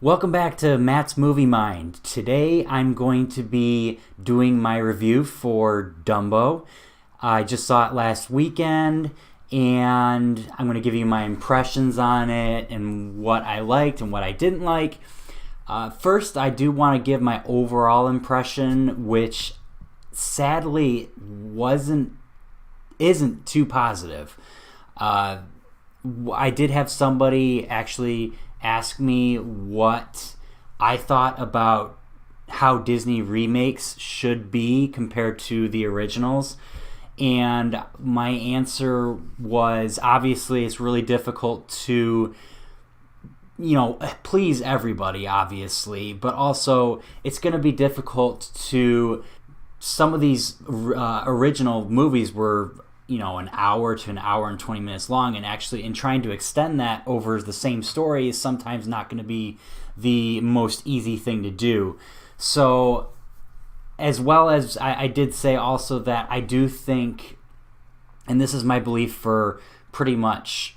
Welcome back to Matt's Movie Mind. Today I'm going to be doing my review for Dumbo. I just saw it last weekend and I'm going to give you my impressions on it and what I liked and what I didn't like. First, I do want to give my overall impression, which sadly isn't too positive. I did have somebody actually ask me what I thought about how Disney remakes should be compared to the originals. And my answer was, obviously it's really difficult to, please everybody, obviously, but also it's going to be difficult to, some of these original movies were an hour to an hour and 20 minutes long, and actually in trying to extend that over the same story is sometimes not going to be the most easy thing to do. So, as well as I did say also that I do think, and this is my belief for pretty much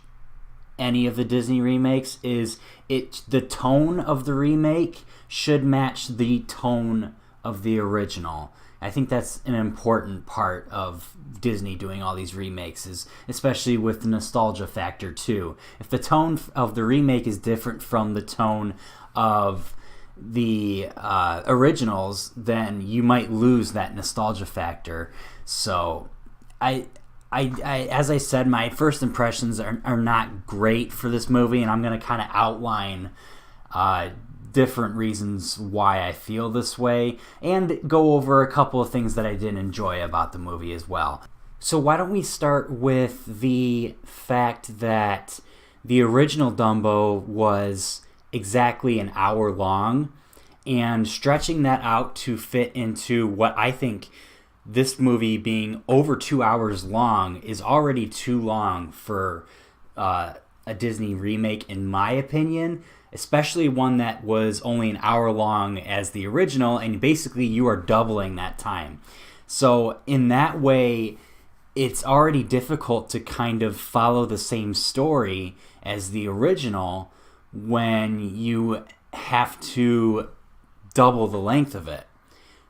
any of the Disney remakes, is the tone of the remake should match the tone of the original. I think that's an important part of Disney doing all these remakes, is especially with the nostalgia factor too. If the tone of the remake is different from the tone of the originals, then you might lose that nostalgia factor. So I as I said, my first impressions are not great for this movie, and I'm going to kind of outline different reasons why I feel this way and go over a couple of things that I did enjoy about the movie as well. So why don't we start with the fact that the original Dumbo was exactly an hour long, and stretching that out to fit into what I think this movie being over 2 hours long is already too long for a Disney remake, in my opinion. Especially one that was only an hour long as the original, and basically you are doubling that time. So in that way, it's already difficult to kind of follow the same story as the original when you have to double the length of it.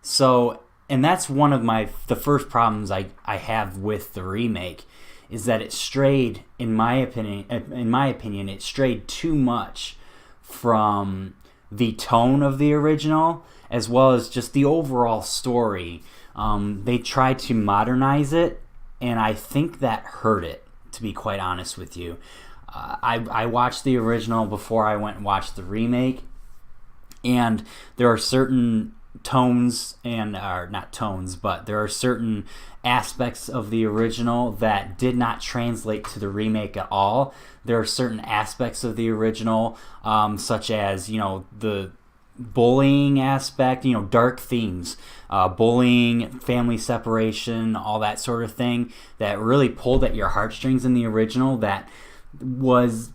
So, and that's one of the first problems I have with the remake, is that it strayed, in my opinion, it strayed too much from the tone of the original, as well as just the overall story. They tried to modernize it, and I think that hurt it, to be quite honest with you. I watched the original before I went and watched the remake, and there are certain tones, but there are certain aspects of the original that did not translate to the remake at all. There are certain aspects of the original, such as, the bullying aspect, dark themes, bullying, family separation, all that sort of thing, that really pulled at your heartstrings in the original, that was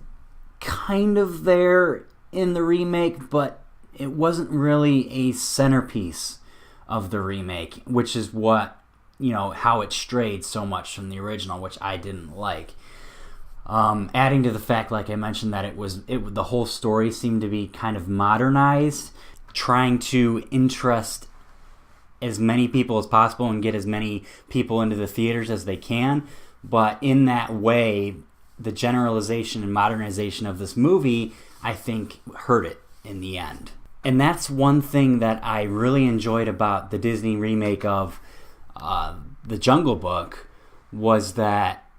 kind of there in the remake, but it wasn't really a centerpiece of the remake, which is what, how it strayed so much from the original, which I didn't like. Adding to the fact, like I mentioned, that the whole story seemed to be kind of modernized, trying to interest as many people as possible and get as many people into the theaters as they can. But in that way, the generalization and modernization of this movie, I think, hurt it in the end. And that's one thing that I really enjoyed about the Disney remake of The Jungle Book, was that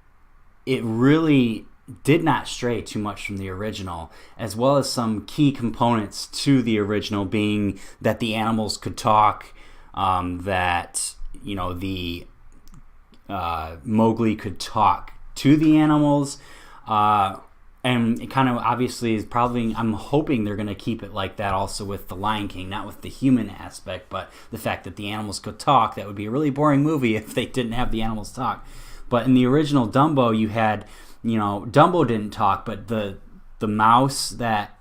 it really did not stray too much from the original, as well as some key components to the original being that the animals could talk, that the Mowgli could talk to the animals, and it kind of obviously is probably, I'm hoping they're going to keep it like that also with The Lion King, not with the human aspect, but the fact that the animals could talk. That would be a really boring movie if they didn't have the animals talk. But in the original Dumbo, you had, Dumbo didn't talk, but the mouse that,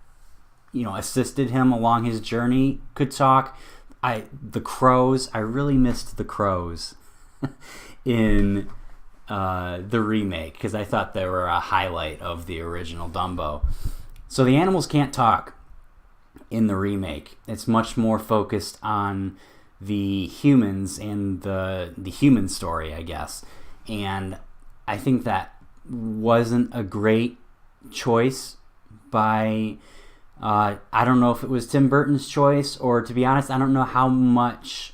assisted him along his journey could talk. The crows, I really missed the crows in the remake, because I thought they were a highlight of the original Dumbo. So the animals can't talk. in the remake. It's much more focused on the humans and the human story, I guess. And I think that wasn't a great choice by I don't know if it was Tim Burton's choice, or to be honest, I don't know how much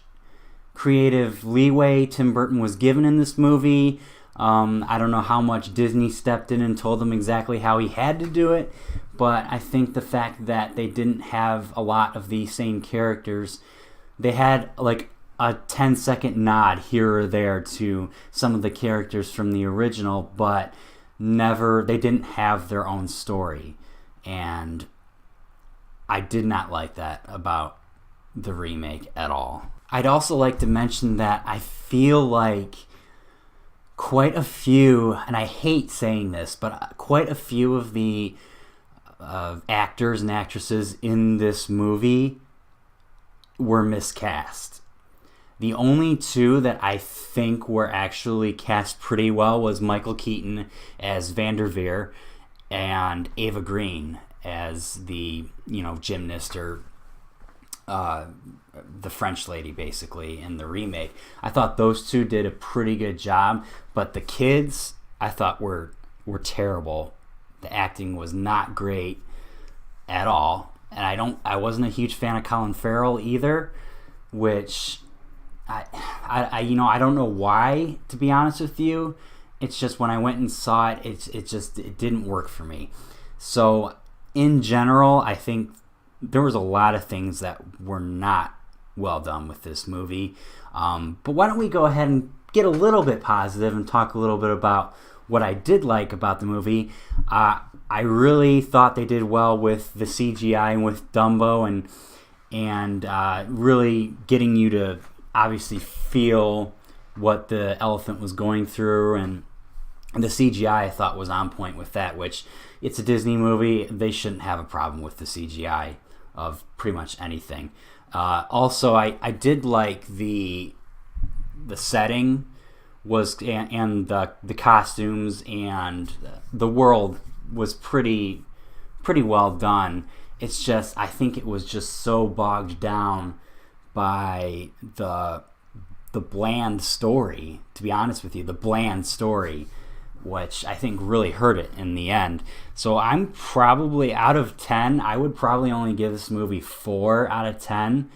creative leeway Tim Burton was given in this movie. I don't know how much Disney stepped in and told him exactly how he had to do it, but I think the fact that they didn't have a lot of the same characters, they had like a 10-second nod here or there to some of the characters from the original, but they didn't have their own story. And I did not like that about the remake at all. I'd also like to mention that I feel like quite a few, and I hate saying this, but quite a few of the actors and actresses in this movie were miscast. The only two that I think were actually cast pretty well was Michael Keaton as Vanderveer and Ava Green as the, gymnast, or the French lady, basically, in the remake. I thought those two did a pretty good job, but the kids I thought were terrible. The acting was not great at all, and I wasn't a huge fan of Colin Farrell either, which I don't know why, to be honest with you. It's just when I went and saw it, it didn't work for me. So in general, I think there was a lot of things that were not well done with this movie. But why don't we go ahead and get a little bit positive and talk a little bit about what I did like about the movie. I really thought they did well with the CGI and with Dumbo, and really getting you to obviously feel what the elephant was going through, and the CGI I thought was on point with that, which it's a Disney movie. They shouldn't have a problem with the CGI of pretty much anything. Also, I did like the setting and the costumes, and the world was pretty well done. It's just, I think it was just so bogged down by the bland story, to be honest with you, the bland story, which I think really hurt it in the end. So I'm probably, out of 10, I would probably only give this movie 4 out of 10,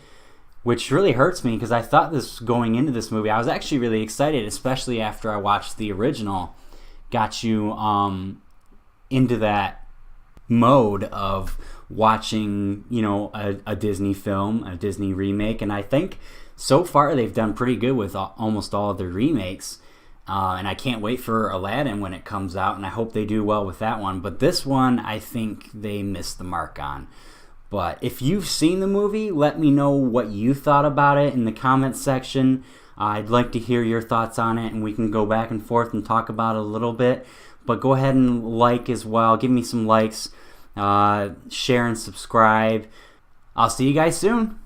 which really hurts me because I thought this going into this movie, I was actually really excited, especially after I watched the original. Got you into that mode of watching, a Disney film, a Disney remake, and I think so far they've done pretty good with almost all of their remakes. And I can't wait for Aladdin when it comes out, and I hope they do well with that one. But this one, I think they missed the mark on. But if you've seen the movie, let me know what you thought about it in the comments section. I'd like to hear your thoughts on it, and we can go back and forth and talk about it a little bit. But go ahead and like as well. Give me some likes. Share and subscribe. I'll see you guys soon.